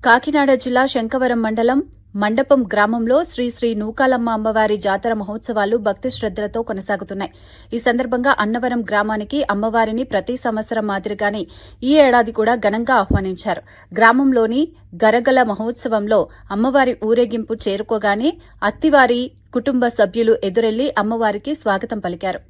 కాకినాడ జిల్లా శంఖవరం మండలం మండపం గ్రామంలో శ్రీ శ్రీ నూకాలమ్మ అమ్మవారి జాతర మహోత్సవాలు భక్తి శ్రద్దలతో కొనసాగుతున్నాయి. ఈ సందర్భంగా అన్నవరం గ్రామానికి అమ్మవారిని ప్రతి సంవత్సరం మాదిరిగానే ఈ ఏడాది కూడా ఘనంగా ఆహ్వానించారు. గ్రామంలోని గరగల మహోత్సవంలో అమ్మవారి ఊరేగింపు చేరుకోగానే అత్తివారి కుటుంబ సభ్యులు ఎదురెళ్లి అమ్మవారికి స్వాగతం పలికారు.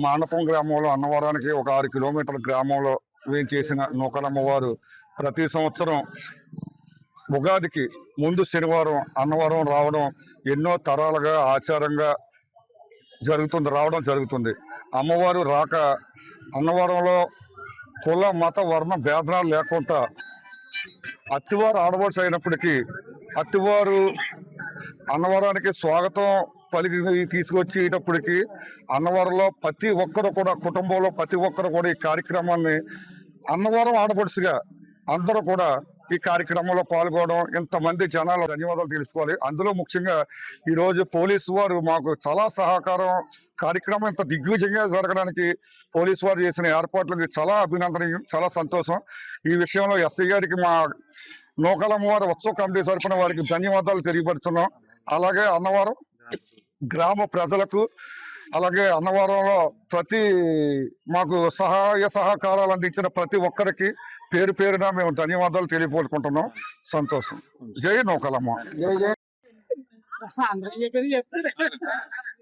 మండపం గ్రామంలో అన్నవరానికి ఒక 6 కిలోమీటర్ల గ్రామంలో వేయించేసిన నూకాలమ్మవారు ప్రతి సంవత్సరం ఉగాదికి ముందు శనివారం అన్నవరం రావడం ఎన్నో తరాలుగా ఆచారంగా రావడం జరుగుతుంది. అమ్మవారు రాక అన్నవరంలో కుల మత వర్ణ భేదనాలు లేకుండా అత్తివారు ఆడవాడ్స్ అయినప్పటికీ అత్తివారు అన్నవరానికి స్వాగతం పలికి తీసుకొచ్చేటప్పటికి అన్నవరంలో ప్రతి ఒక్కరు కూడా కుటుంబంలో ప్రతి ఒక్కరు కూడా ఈ కార్యక్రమాన్ని అన్నవరం ఆడపడుచుగా అందరూ కూడా ఈ కార్యక్రమంలో పాల్గొనడం ఇంతమంది జనాలు ధన్యవాదాలు తెలుసుకోవాలి. అందులో ముఖ్యంగా ఈరోజు పోలీసు వారు మాకు చాలా సహకారం, కార్యక్రమం ఇంత దిగ్విజయంగా జరగడానికి పోలీసు వారు చేసిన ఏర్పాట్లకి చాలా అభినందనీయం, చాలా సంతోషం. ఈ విషయంలో ఎస్ఐ గారికి మా నూకాలమ్మవారి ఉత్సవ కమిటీ తరఫున వారికి ధన్యవాదాలు తెలియపరుస్తున్నాం. అలాగే అన్నవరం గ్రామ ప్రజలకు, అలాగే అన్నవరంలో మాకు సహాయ సహకారాలు అందించిన ప్రతి ఒక్కరికి పేరు పేరున మేము ధన్యవాదాలు తెలియపోసుకుంటున్నాం. సంతోషం. జై నూకాలమ్మ.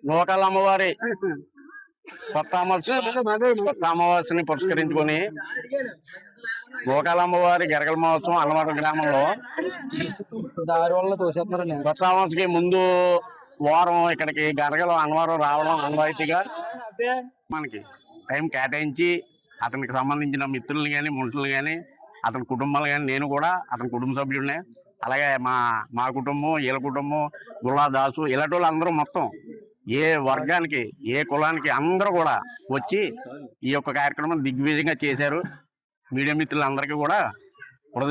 నూకాలమ్మవారి కొత్త అమావాస్యని పురస్కరించుకొని నూకాలమ్మవారి గరగల మహోత్సవం అన్నవరం గ్రామంలో కొత్త అమావాస్యకి ముందు వారం ఇక్కడికి గరగలు అన్నవరం రావడం ఆనవాయితీగా మనకి టైం కేటాయించి అతనికి సంబంధించిన మిత్రులు కానీ మనుషులు కానీ అతని కుటుంబాలు కానీ నేను కూడా అతని కుటుంబ సభ్యుడినే, అలాగే మా కుటుంబం, వీళ్ళ కుటుంబం, గుల్లా దాసు, ఇలాంటి వాళ్ళు అందరూ మొత్తం ఏ వర్గానికి ఏ కులానికి అందరూ కూడా వచ్చి ఈ యొక్క కార్యక్రమం దిగ్విజయంగా చేశారు. మీడియా మిత్రులందరికీ కూడా